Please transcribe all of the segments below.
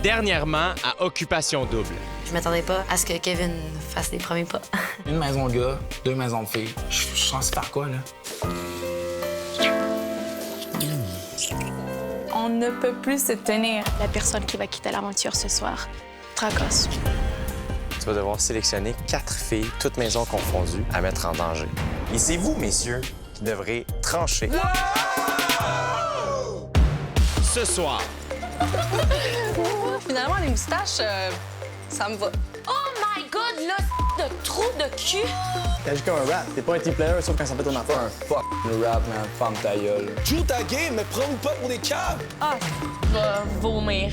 Dernièrement, à Occupation Double. Je m'attendais pas à ce que Kevin fasse les premiers pas. Une maison de gars, 2 maisons de filles. Je suis censé faire quoi, là? On ne peut plus se tenir. La personne qui va quitter l'aventure ce soir, Dragos. Tu vas devoir sélectionner 4 filles, toutes maisons confondues, à mettre en danger. Et c'est vous, messieurs, qui devrez trancher. Ce soir, Finalement, les moustaches, ça me va. Oh my God, le de trou de cul! T'agis comme un rap. T'es pas un team player, sauf quand ça fait ton affaire. Un fuck le rap, man. Femme ta gueule. Joue ta game, mais prends-nous pas pour des câbles! Ah, je vais vomir.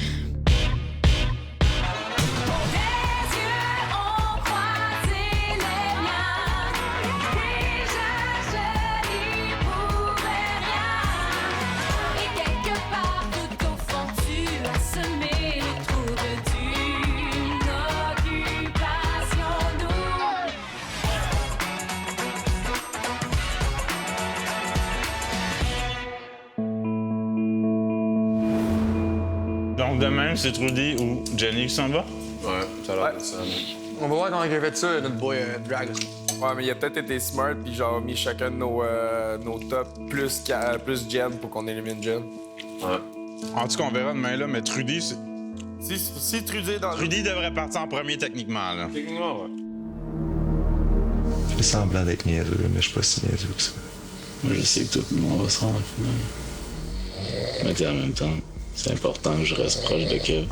Donc demain, c'est Trudy ou Jenny qui s'en va? Ouais, ça a l'air de ça. On va voir comment il a fait ça, notre boy Drag. Ouais, mais il a peut-être été smart, puis genre mis chacun de nos tops plus Jen pour qu'on élimine Jen. Ouais. En tout cas, on verra demain, là, mais Trudy, Si Trudy est dans le... Trudy devrait partir en premier techniquement, là. Techniquement, ouais. Je fais semblant d'être niaiseux, mais je suis pas si niaiseux que ça. Moi, je sais que tout le monde va se rendre finalement. Mais en même temps, c'est important que je reste proche de Kev.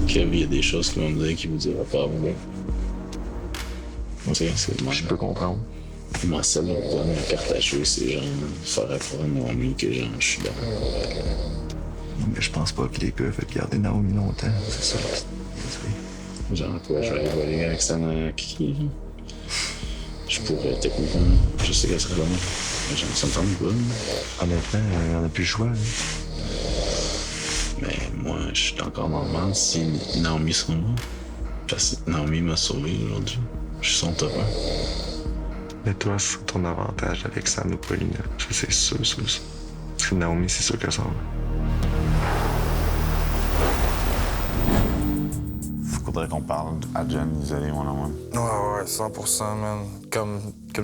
Kev, il y a des choses qu'il va me dire qu'il vous dira pas à vous. C'est moi. Je peux comprendre. Moi, seul, me donner la carte à jouer, c'est genre, faire croire à Naomi que genre, je suis là. Mais je pense pas que les gars veulent garder Naomi longtemps, c'est ça. Genre, quoi, je vais voler avec ça dans Kiki. Je pourrais, techniquement, je sais qu'elle serait là. Mais genre, ça me tente pas. Honnêtement, on a plus le choix. Hein. Mais moi, je suis encore normal si Naomi s'en va. Parce que Naomi m'a sauvé aujourd'hui. Je suis son top 1. Mais toi, c'est ton avantage, Alexandre ou Paulina. Ça, c'est sûr. Parce que Naomi, c'est sûr qu'elle s'en va. Faudrait qu'on parle à Jen, isolé, one-on-one. Ouais, 100%, man. Comme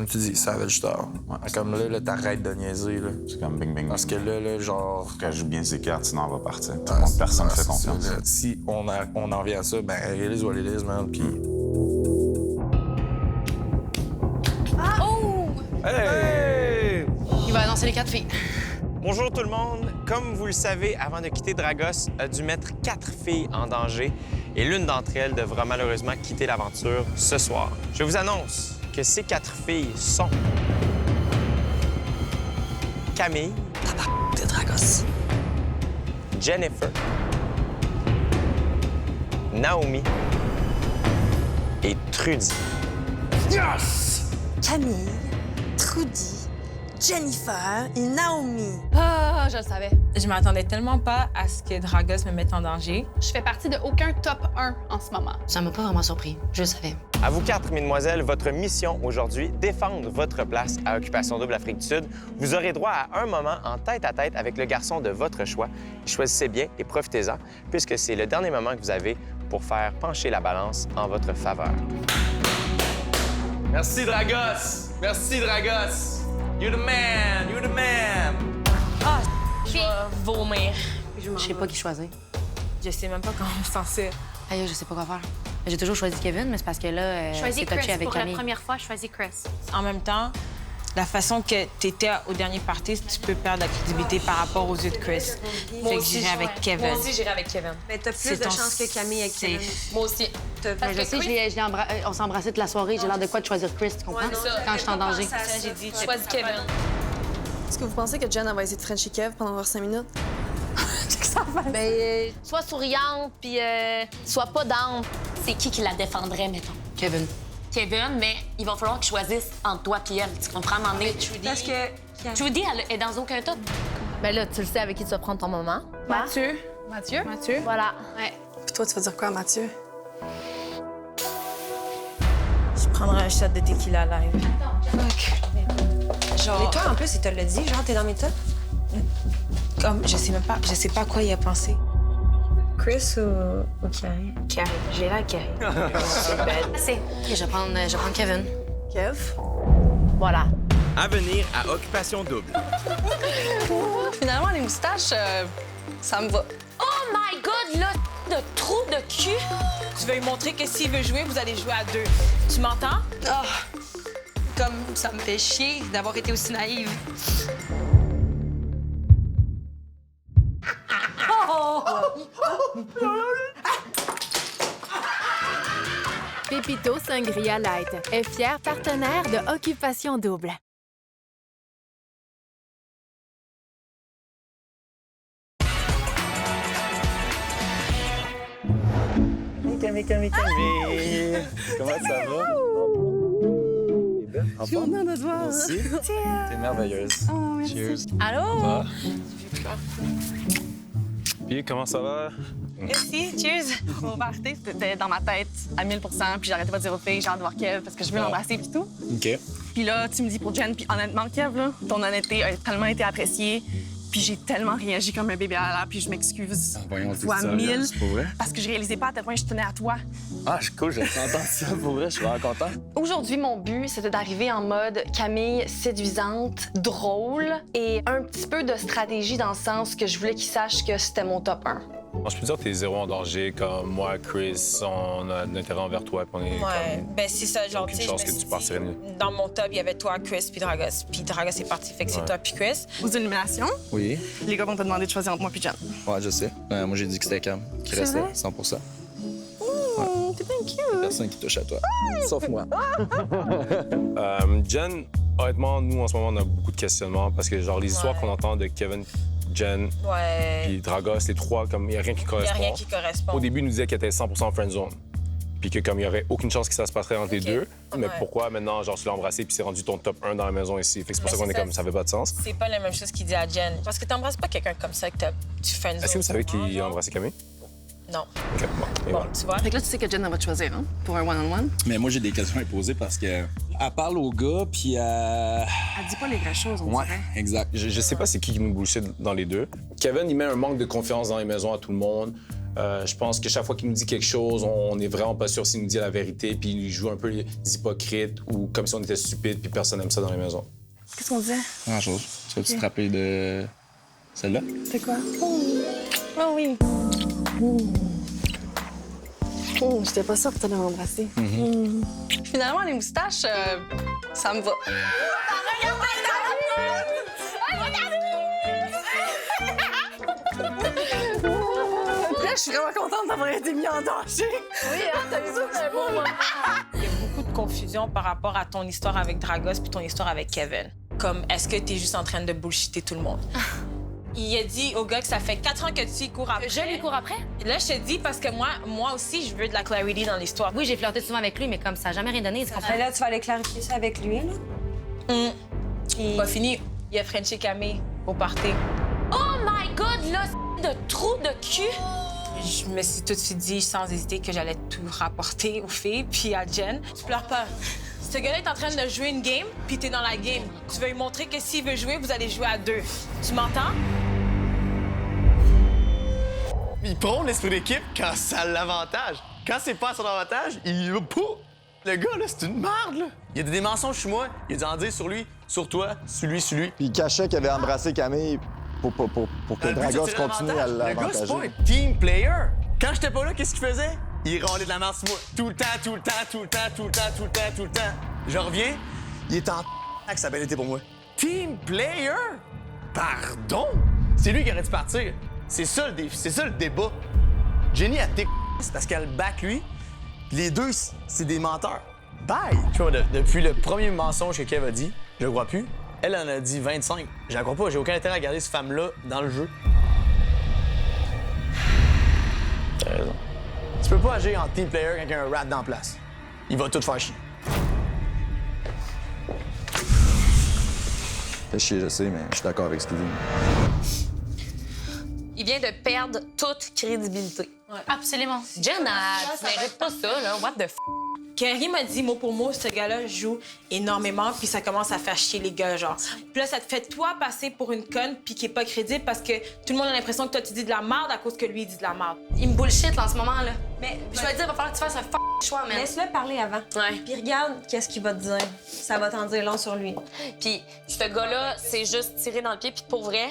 tu dis, Savage Star. Ouais. Comme là, t'arrêtes de niaiser, là. C'est comme bing. Parce que là, genre... Faut qu'elle joue bien ses cartes, sinon elle va partir. Tout le monde, personne ne fait confiance. Ça, si on en vient à ça, ben, réalise what it is, man, puis... Oh! Hey! Il va annoncer les 4 filles. Bonjour tout le monde. Comme vous le savez, avant de quitter Dragos, a dû mettre 4 filles en danger et l'une d'entre elles devra malheureusement quitter l'aventure ce soir. Je vous annonce que ces 4 filles sont Camille, De Dragos. Jennifer, Naomi et Trudy. Camille, Trudy, Jennifer et Naomi. Ah, je le savais. Je m'attendais tellement pas à ce que Dragos me mette en danger. Je fais partie de aucun top 1 en ce moment. Ça m'a pas vraiment surpris. Je le savais. À vous 4, mesdemoiselles, votre mission aujourd'hui, défendre votre place à Occupation Double Afrique du Sud. Vous aurez droit à un moment en tête-à-tête avec le garçon de votre choix. Choisissez bien et profitez-en, puisque c'est le dernier moment que vous avez pour faire pencher la balance en votre faveur. Merci, Dragos! Merci, Dragos! You're the man! Ah, je vais vomir. Je sais pas qui choisir. Je sais même pas comment me sentir. Aïe, je sais pas quoi faire. J'ai toujours choisi Kevin, mais c'est parce que là, Choisis c'est touché Chris. avec Pour Camille. la première fois, choisis Chris. En même temps, la façon que t'étais au dernier party, tu peux perdre la crédibilité par rapport aux yeux de Chris. Fait que j'irai avec Kevin. Moi aussi, j'irai avec Kevin. Mais t'as C'est plus de ton chances que Camille avec Kevin. Moi aussi. Mais je sais, on s'est embrassé toute la soirée. J'ai l'air de quoi de choisir Chris, tu comprends? Quand je suis en danger. J'ai dit, choisis Kevin. Est-ce que vous pensez que Jen va essayer de Frenchie Kev pendant leurs 5 minutes? Ben, sois souriante, puis sois pas down. C'est qui la défendrait, mettons? Kevin. Kevin, mais il va falloir qu'il choisisse entre toi et elle. Tu comprends, m'en est? Parce que... Trudy, elle est dans aucun top. Ben là, tu le sais avec qui tu vas prendre ton moment. Mathieu. Voilà. Ouais. Puis toi, tu vas dire quoi, Mathieu? Je prendrais un shot de tequila live. Genre, Et toi, en plus, il te l'a dit, genre, t'es dans mes tops? comme, je sais pas à quoi il a pensé. Chris ou Carrie? Carrie. J'ai la Carrie. C'est bête. Assez. OK, je vais prendre Kevin. Kev? Voilà. À venir à Occupation Double. Finalement, les moustaches, ça me va. Oh my God, le de trou de cul! Tu vas lui montrer que s'il veut jouer, vous allez jouer à 2. Tu m'entends? Ah, comme ça me fait chier d'avoir été aussi naïve. Pépito Sangria Light est fier partenaire de Occupation Double. Camille. Comment ça va? Je suis contente de te voir. Aussi. T'es merveilleuse. Oh, merci. Cheers. Allô? Puis, comment ça va? Merci, cheers. Au party, c'était dans ma tête à 1000 %, puis j'arrêtais pas de dire aux filles, j'ai hâte de voir Kev parce que je veux l'embrasser et tout. OK. Puis là, tu me dis pour Jen, puis honnêtement, Kev, là, ton honnêteté a tellement été appréciée, puis j'ai tellement réagi comme un bébé à la, puis je m'excuse fois 1000 c'est pour vrai? parce que je réalisais pas à quel point je tenais à toi. Ah, je suis cool, j'ai entendu ça pour vrai, je suis vraiment content. Aujourd'hui, mon but, c'était d'arriver en mode Camille séduisante, drôle et un petit peu de stratégie dans le sens que je voulais qu'il sache que c'était mon top 1. Moi, je peux dire que t'es zéro en danger, comme moi, Chris, on a de l'intérêt envers toi, puis on est comme... Ben c'est ça, genre, aucune tu sais, chance que tu partirais mieux. dans mon top, il y avait toi, Chris, puis Dragos. Puis Dragos est parti, fait que c'est toi puis Chris. Aux éliminations, Oui, les gars vont te demander de choisir entre moi puis Jen. ouais, je sais. Moi, j'ai dit que c'était Cam qui C'est restait, vrai? 100 T'es bien cute. Personne qui touche à toi, sauf moi. Jen, honnêtement, nous, en ce moment, on a beaucoup de questionnements parce que, genre, les histoires qu'on entend de Kevin, Jen, Ouais. puis Dragos, les trois, comme, il n'y a rien qui Il y a correspond. rien qui correspond. Au début, il nous disait qu'elle était 100% friendzone. Puis que, comme, il n'y aurait aucune chance que ça se passerait entre les deux. Mais Ouais. pourquoi, maintenant, genre, tu l'as embrassé puis c'est rendu ton top 1 dans la maison ici? Fait que c'est pour Mais ça qu'on c'est est ça. comme, ça fait pas de sens. C'est pas la même chose qu'il dit à Jen. Parce que t'embrasses pas quelqu'un comme ça que tu fais une Est-ce que vous savez qui a embrassé Camille? Non. OK, bon. Et voilà. Tu vois? Fait que là, tu sais que Jen, elle va te choisir, hein, pour un one-on-one. Mais moi, j'ai des questions à poser parce que elle parle au gars, puis Elle dit pas les vraies choses, on ouais, dirait. exact. Je sais pas c'est qui nous bullshit dans les deux. Kevin, il met un manque de confiance dans les maisons à tout le monde. Je pense que chaque fois qu'il nous dit quelque chose, on est vraiment pas sûr s'il nous dit la vérité, puis il joue un peu les hypocrites ou comme si on était stupide, puis personne n'aime ça dans les maisons. Qu'est-ce qu'on disait? Grand-chose. Tu vas-tu te rappeler de celle-là? C'est quoi? Oh oui. J'étais pas sûre que t'allais m'embrasser. Finalement, les moustaches, ça me va. Là, je suis vraiment contente d'avoir été mis en danger. Oui, hein, t'as vu ça, c'est un bon moment. Il y a beaucoup de confusion par rapport à ton histoire avec Dragos puis ton histoire avec Kevin. Comme, est-ce que t'es juste en train de bullshitter tout le monde? Il a dit au gars que ça fait 4 ans que tu y cours après. Je lui cours après? Là, je te dis parce que moi aussi, je veux de la clarity dans l'histoire. Oui, j'ai flirté souvent avec lui, mais comme ça n'a jamais rien donné, tu comprends? Là, tu vas aller clarifier ça avec lui, là? Pas fini. Il a Frenché Camille au party. Oh my God, le de trou de cul! Je me suis tout de suite dit, sans hésiter, que j'allais tout rapporter aux filles puis à Jen. Tu pleures pas. Ce gars-là est en train de jouer une game, puis t'es dans la game. Tu vas lui montrer que s'il veut jouer, vous allez jouer à 2. Tu m'entends? Il prône l'esprit d'équipe quand ça a l'avantage. Quand c'est pas à son avantage, il... Pouh! Le gars, là, c'est une merde, là. Il y a des mensonges sur moi, il y a des en dire sur lui, sur toi, sur lui. Puis il cachait qu'il avait embrassé Camille pour que Dragos continue à Le gars, c'est l'avantager. pas un team player. Quand j'étais pas là, qu'est-ce qu'il faisait? Il râlait de la merde sur moi. Tout le temps. Je reviens, il est en que ça a bien été pour moi. Team player? Pardon? C'est lui qui aurait dû partir. C'est ça le débat. Jenny a c'est parce qu'elle back lui. Les deux, c'est des menteurs. Bye! Tu vois, depuis le premier mensonge que Kev a dit, je le crois plus. Elle en a dit 25. Je la crois pas, j'ai aucun intérêt à garder cette femme-là dans le jeu. T'as raison. Tu peux pas agir en team player quand il y a un rat dans la place. Il va tout faire chier. Fait chier, je sais, mais je suis d'accord avec ce qu'il dit. Il vient de perdre toute crédibilité. Absolument. Jen, tu mérites pas ça, là. What the f***? Kerry m'a dit mot pour mot, ce gars-là joue énormément, puis ça commence à faire chier les gars, genre. Puis là, ça te fait toi passer pour une conne, puis qui est pas crédible parce que tout le monde a l'impression que toi, tu dis de la merde à cause que lui, il dit de la merde. Il me bullshit là, en ce moment, là. Mais Je vais te dire, il va falloir que tu fasses un choix, man. laisse-le parler avant. Puis regarde qu'est-ce qu'il va te dire. Ça va t'en dire long sur lui. Puis ce gars-là, c'est juste tiré dans le pied, puis pour vrai,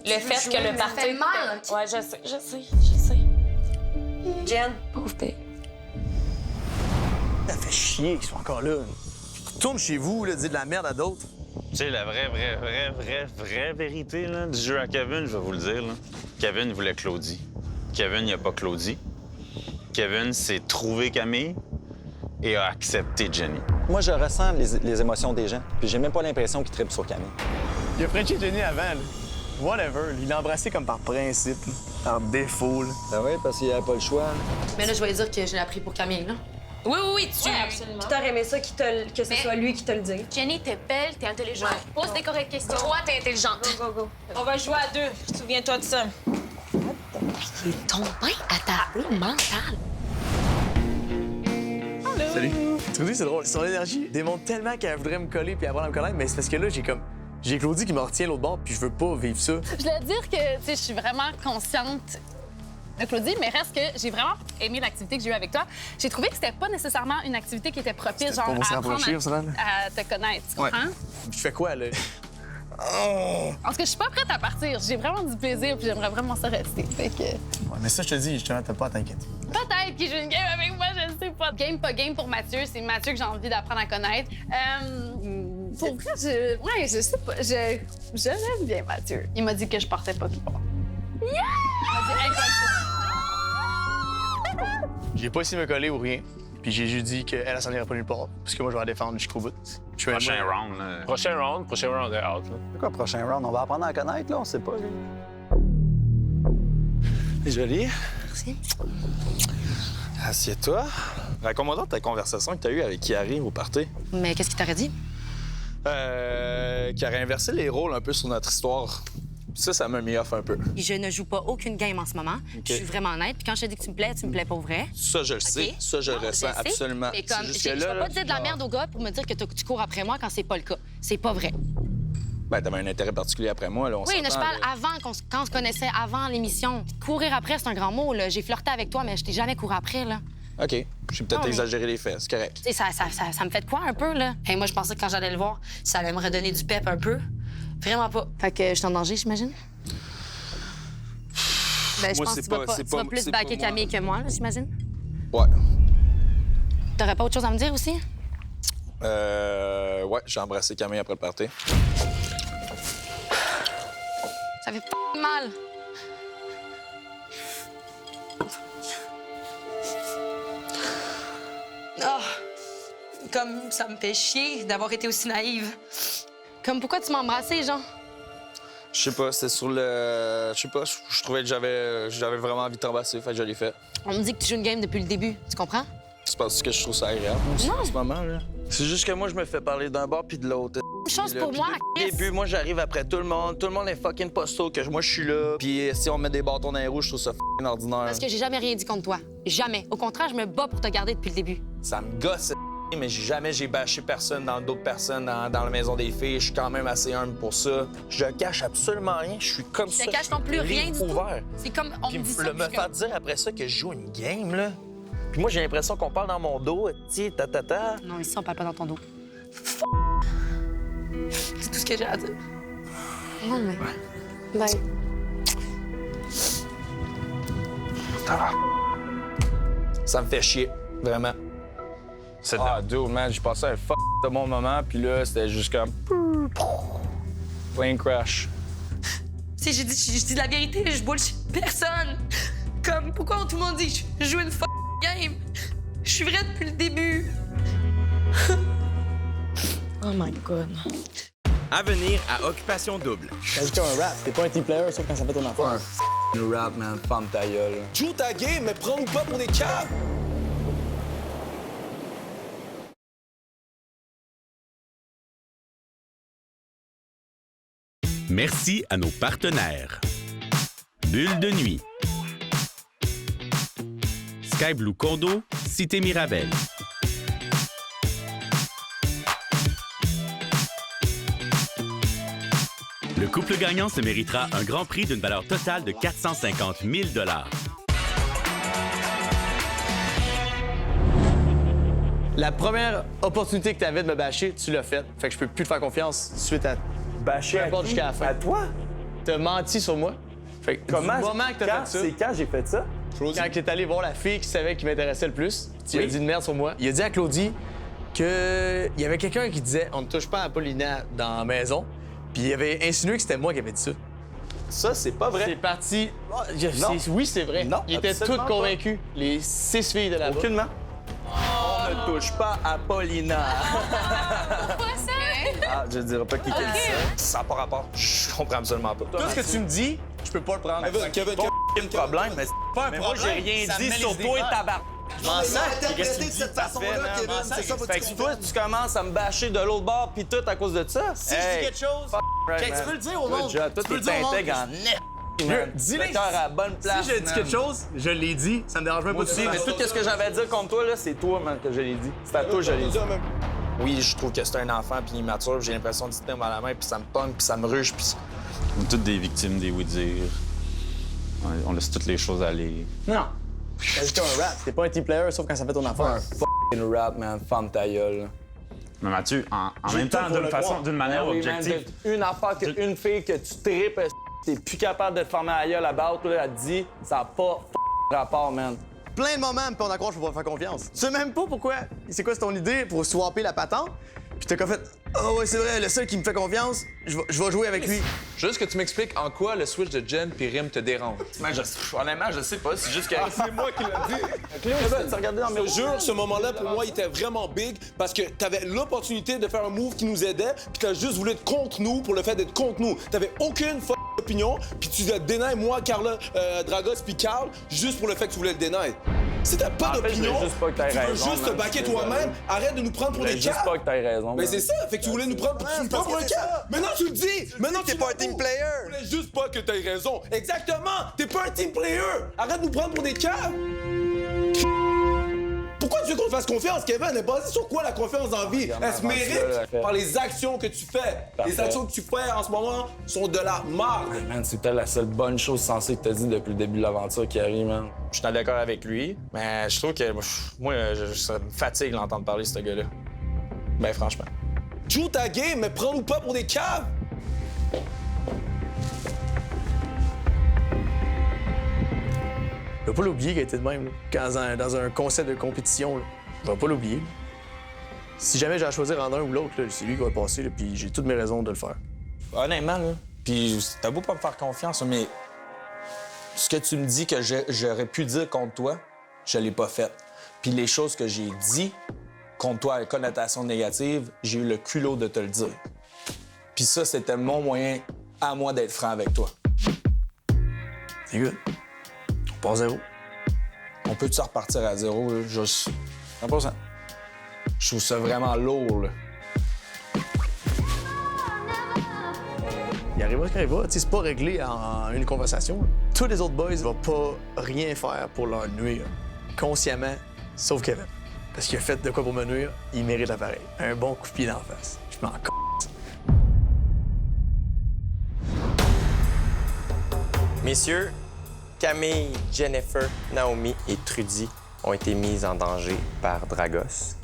le fait que le ça fait parti... mal. Ouais, je sais. Jen. Pauvre père. Ça fait chier qu'ils soient encore là. Retourne chez vous, là, dis de la merde à d'autres. Tu sais, la vraie vérité là, du jeu à Kevin, je vais vous le dire. Là. Kevin voulait Claudie. Kevin, il n'a pas Claudie. Kevin s'est trouvé Camille et a accepté Jenny. Moi, je ressens les émotions des gens, puis j'ai même pas l'impression qu'ils trippent sur Camille. Il a Frenché Jenny avant, là. Whatever. Il l'a embrassé comme par principe, là. Par défaut, là. Ben oui, parce qu'il n'y avait pas le choix. Là. Mais là, je vais dire que je l'ai appris pour Camille, là. Oui, tu... Absolument. Puis t'aurais aimé ça que ce soit lui qui te le dise. Jenny, t'es belle, t'es intelligente. Pose des correctes questions. Toi, t'es intelligente. Go. On va jouer à 2. Souviens-toi de ça. Il est tombé à ta mentale. Salut. Trudy, c'est drôle. Son énergie démontre tellement qu'elle voudrait me coller puis apprendre à me connaître, mais c'est parce que là, j'ai Claudie qui me retient l'autre bord, puis je veux pas vivre ça. Je voulais dire que, tu sais, je suis vraiment consciente de Claudie, mais reste que j'ai vraiment aimé l'activité que j'ai eue avec toi. J'ai trouvé que c'était pas nécessairement une activité qui était propice, genre, pour se à apprendre rapprocher, au final. à te connaître, tu comprends? Je fais quoi, là? Parce que je suis pas prête à partir. J'ai vraiment du plaisir, puis j'aimerais vraiment ça rester. Fait que... Ouais, mais ça, je te dis, justement, t'as pas à t'inquiéter. Peut-être qu'il joue une game avec moi, je ne sais pas. Game, pas game pour Mathieu. C'est Mathieu que j'ai envie d'apprendre à connaître. Pour vrai, je sais pas. Je l'aime bien, Mathieu. Il m'a dit que je portais pas tout fort. Yeah! Il m'a dit impossible. J'ai pas essayé de me coller ou rien. Puis j'ai juste dit qu'elle s'en irait pas nulle part, parce que moi, je vais la défendre jusqu'au bout. Prochain round, là. Prochain round est out. Là. C'est quoi, prochain round? On va apprendre à connaître, là? On sait pas, là. C'est joli. Merci. Assieds-toi. Raconte-moi donc ta conversation que t'as eue avec Kiari au party. Mais qu'est-ce qu'il t'aurait dit? Qui aurait inversé les rôles un peu sur notre histoire. Ça m'a mis off un peu. Je ne joue pas aucune game en ce moment. Je suis vraiment honnête. Puis quand je te dis que tu me plais pour vrai. Ça, je le sais. Ça, je le ressens absolument. Mais comme, juste je que vais là, pas te dire de la merde au gars pour me dire que tu cours après moi quand c'est pas le cas. C'est pas vrai. Ben, t'avais un intérêt particulier après moi, là. Oui, mais je parle avant, quand on se connaissait, avant l'émission. Courir après, c'est un grand mot, là. J'ai flirté avec toi, mais je t'ai jamais couru après, là. OK. J'ai peut-être mais- exagéré les faits, c'est correct. Tu sais, ça me fait de quoi un peu, là? Et moi, je pensais que quand j'allais le voir, ça allait me redonner du pep un peu. Vraiment pas. Fait que je suis en danger, j'imagine? Ben, je Moi, pense c'est que tu vas, pas- pas, c'est tu vas pas- plus c'est backer pas moi. Camille que moi, là, j'imagine? Ouais. T'aurais pas autre chose à me dire aussi? Ouais, j'ai embrassé Camille après le party. Ça fait mal. Oh, comme ça me fait chier d'avoir été aussi naïve. Comme pourquoi tu m'as embrassée, Jean? Je sais pas, c'était sur le... Je sais pas, je trouvais que j'avais vraiment envie de t'embrasser, fait que je l'ai fait. On me dit que tu joues une game depuis le début, tu comprends? C'est parce que je trouve ça agréable aussi, en ce moment, là. C'est juste que moi, je me fais parler d'un bord puis de l'autre. Une chance Là, pour puis moi, depuis le début, moi, j'arrive après tout le monde est fucking posto, que moi, je suis là. Puis si on met des bâtons dans les roues, je trouve ça fucking ordinaire. Parce que j'ai jamais rien dit contre toi. Jamais. Au contraire, je me bats pour te garder depuis le début. Ça me gosse, mais jamais j'ai bâché personne dans d'autres personnes dans la maison des filles. Je suis quand même assez humble pour ça. Je cache absolument rien. Je suis comme Je ça. te cache non plus rien du tout. Ouvert. C'est comme, on Puis me dit ça. me puis je suis faire comme- dire après ça que je joue une game, là. Puis moi, j'ai l'impression qu'on parle dans mon dos, tu ta. Non, ici, on parle pas dans ton dos. C'est tout ce que j'ai à dire. Non, mais... Bye. Ça me fait chier, vraiment. Ah, dude, man, j'ai passé un de bon moment, puis là, c'était juste comme... Plane crash. Si je dis la vérité, je bullshit personne. Comme, pourquoi tout le monde dit que je joue une game? Je suis vraie depuis le début. Oh my God. À venir à Occupation Double. T'as ajouté un rap. T'es pas un team player, sauf quand ça fait ton affaire. Un rap, man, femme ta gueule. Joue ta game, mais prends-nous pas pour des câbles! Merci à nos partenaires. Bulle de nuit. Sky Blue Condo, Cité Mirabel. Le couple gagnant se méritera un grand prix d'une valeur totale de 450 000 $. La première opportunité que tu avais de me bâcher, tu l'as faite. Fait que je peux plus te faire confiance suite à Bâcher à qui? jusqu'à la fin. À toi? T'as menti sur moi. Fait que Comment? du moment que t'as fait ça... C'est quand j'ai fait ça? Quand il est allé voir la fille qui savait qui m'intéressait le plus, tu lui as dit une merde sur moi. Il a dit à Claudie qu'il y avait quelqu'un qui disait « On ne touche pas à Paulina dans la maison ». Puis il avait insinué que c'était moi qui avais dit ça. Ça, c'est pas vrai. C'est parti... Non. Oui, c'est vrai. Non, Ils étaient absolument toutes convaincus. Les 6 filles de là-bas. Aucunement. On ne touche pas à Paulina. Pourquoi ça? Ah, je dirais pas qui a dit ça. Ça n'a pas rapport. Je comprends absolument pas. Tout ce que tu me dis, je peux pas le prendre. Kevin, un problème, mais c'est pas un problème. Moi, j'ai rien dit sur toi et tabac. Je m'en sers. Qu'est-ce que tu dis de cette façon-là, Kevin? C'est ça, fait que toi, tu commences à me bâcher de l'autre bord pis tout à cause de ça. Si je dis quelque chose, tu peux le dire au monde. Toi, t'es intègre en Dis-le. à la bonne place. Si j'ai dit quelque chose, je l'ai dit. Ça me dérange même pas. Moi aussi, mais tout ce que j'avais à dire contre toi, là, c'est toi, man, que je l'ai dit. C'est à toi que je l'ai dit. Oui, je trouve que c'est un enfant puis immature, j'ai l'impression de se tenir dans la main puis ça me pogne puis ça me ruge puis... On est toutes des victimes des oui-dire. On laisse toutes les choses aller. Non. T'as juste un rap. T'es pas un team player sauf quand ça fait ton affaire. Un f***ing rap, man. Femme ta gueule. Mais Mathieu, en même temps, d'une manière objective... Une affaire qu'une fille que tu tripes, t'es plus capable de te former à gueule là-bas, là, elle te dit, ça n'a pas rapport, man. Plein de moments, puis on accroche, je peux pas faire confiance. Tu sais même pas pourquoi. C'est quoi ton idée pour swapper la patente? Puis t'as qu'à fait, ah ouais, c'est vrai, le seul qui me fait confiance, je vais jouer avec lui. Juste que tu m'expliques en quoi le switch de Jen puis Rim te dérange. Honnêtement, je sais pas, c'est juste que. C'est moi qui l'ai dit. Tu regardais dans mes Je te jure, ce moment-là, pour moi, il était vraiment big parce que t'avais l'opportunité de faire un move qui nous aidait, puis t'as juste voulu être contre nous pour le fait d'être contre nous. T'avais aucune opinion, puis tu as dénié moi, Carla, Dragos, puis Carl, juste pour le fait que tu voulais le dénier. Si t'as pas d'opinion, tu veux juste te baquer toi-même, arrête de nous prendre pour des juste cas. pas que t'as raison. Mais c'est ça, fait que tu voulais nous prendre pour un cas. Maintenant tu le dis. Maintenant t'es pas un team player. Tu voulais juste pas que t'aies raison. Exactement. T'es pas un team player. Arrête de nous prendre pour des cas. Pourquoi tu veux qu'on fasse confiance, Kevin? Elle est basée sur quoi la confiance en vie? Elle se mérite par les actions que tu fais. Les actions que tu fais en ce moment sont de la merde. Man, c'est peut-être la seule bonne chose sensée que t'as dit depuis le début de l'aventure qui arrive, man. Je suis d'accord avec lui, mais je trouve que moi, ça me fatigue d'entendre parler de ce gars-là. Ben, franchement. Joue ta game, mais prends-nous pas pour des caves. Je vais pas l'oublier qu'il a été de même, là. Dans un concept de compétition. Là. Je vais pas l'oublier. Si jamais j'ai à choisir en un ou l'autre, c'est lui qui va passer, là, puis j'ai toutes mes raisons de le faire. Honnêtement, là, puis t'as beau pas me faire confiance, mais ce que tu me dis que j'aurais pu dire contre toi, je l'ai pas fait. Puis les choses que j'ai dit contre toi avec connotation négative, j'ai eu le culot de te le dire. Puis ça, c'était mon moyen à moi d'être franc avec toi. C'est good. On part zéro. On peut-tu repartir à zéro, là? Juste 100%. Je trouve ça vraiment lourd, là. Il arrivera ce qu'il arrivera. C'est pas réglé en une conversation. Là. Tous les autres boys vont pas rien faire pour leur nuire, consciemment, sauf Kevin. Parce qu'il a fait de quoi pour me nuire, il mérite l'appareil. Un bon coup de pied d'en face. Je m'en c***. Messieurs, Camille, Jennifer, Naomi et Trudy ont été mises en danger par Dragos.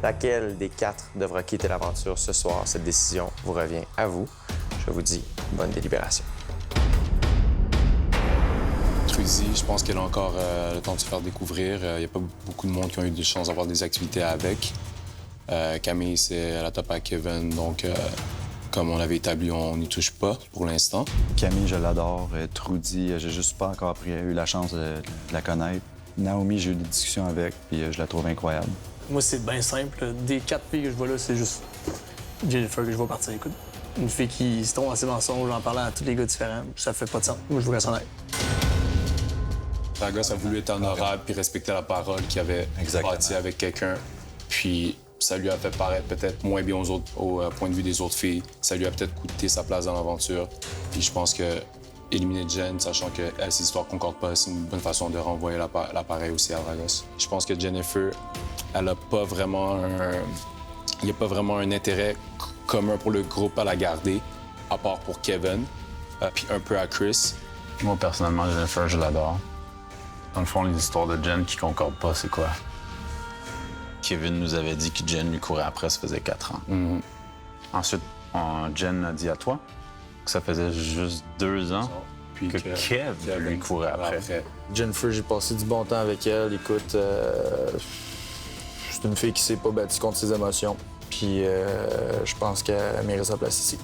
Laquelle des 4 devra quitter l'aventure ce soir? Cette décision vous revient à vous. Je vous dis bonne délibération. Trudy, je pense qu'elle a encore le temps de se faire découvrir. Il n'y a pas beaucoup de monde qui ont eu des chances d'avoir des activités avec. Camille, c'est à la top à Kevin, donc comme on l'avait établi, on n'y touche pas pour l'instant. Camille, je l'adore. Trudy, j'ai juste pas encore eu la chance de la connaître. Naomi, j'ai eu des discussions avec, puis je la trouve incroyable. Moi, c'est bien simple. Des 4 filles que je vois là, c'est juste Jennifer que je vois partir. Écoute, une fille qui se trompe dans ses mensonges en parlant à tous les gars différents, ça fait pas de sens. Moi, je veux qu'elle s'en aille. Dragos a voulu être honorable puis respecter la parole qu'il avait bâtie avec quelqu'un. Puis ça lui a fait paraître peut-être moins bien au point de vue des autres filles. Ça lui a peut-être coûté sa place dans l'aventure. Puis je pense que éliminer Jen, sachant que ses histoires concordent pas, c'est une bonne façon de renvoyer l'appareil aussi à Dragos. Je pense que Jennifer, elle a pas vraiment il n'y a pas vraiment un intérêt commun pour le groupe à la garder, à part pour Kevin. puis un peu à Chris. Moi, personnellement, Jennifer, je l'adore. Dans le fond, les histoires de Jen qui concordent pas, c'est quoi? Kevin nous avait dit que Jen lui courait après, ça faisait 4 ans. Ensuite, Jen a dit à toi que ça faisait juste 2 ans puis que Kev lui courait après. Jennifer, j'ai passé du bon temps avec elle. Écoute, c'est une fille qui s'est pas battue contre ses émotions. Puis je pense qu'elle mérite sa place ici.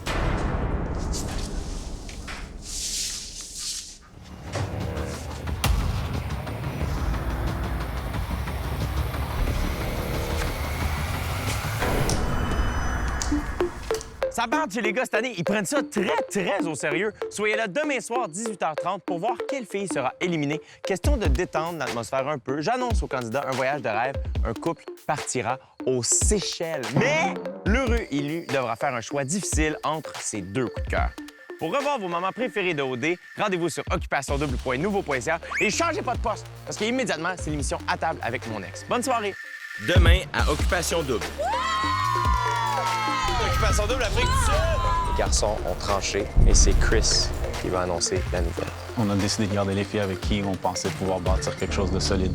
Ça part chez les gars cette année, ils prennent ça très au sérieux. Soyez là demain soir, 18h30, pour voir quelle fille sera éliminée. Question de détendre l'atmosphère un peu. J'annonce aux candidats un voyage de rêve. Un couple partira aux Seychelles. Mais l'heureux élu devra faire un choix difficile entre ces 2 coups de cœur. Pour revoir vos moments préférés de OD, rendez-vous sur occupationdouble.nouveau.ca et changez pas de poste, parce qu'immédiatement, c'est l'émission À table avec mon ex. Bonne soirée! Demain, à Occupation Double. Occupation Double Afrique du Sud! Les garçons ont tranché et c'est Chris qui va annoncer la nouvelle. On a décidé de garder les filles avec qui on pensait pouvoir bâtir quelque chose de solide.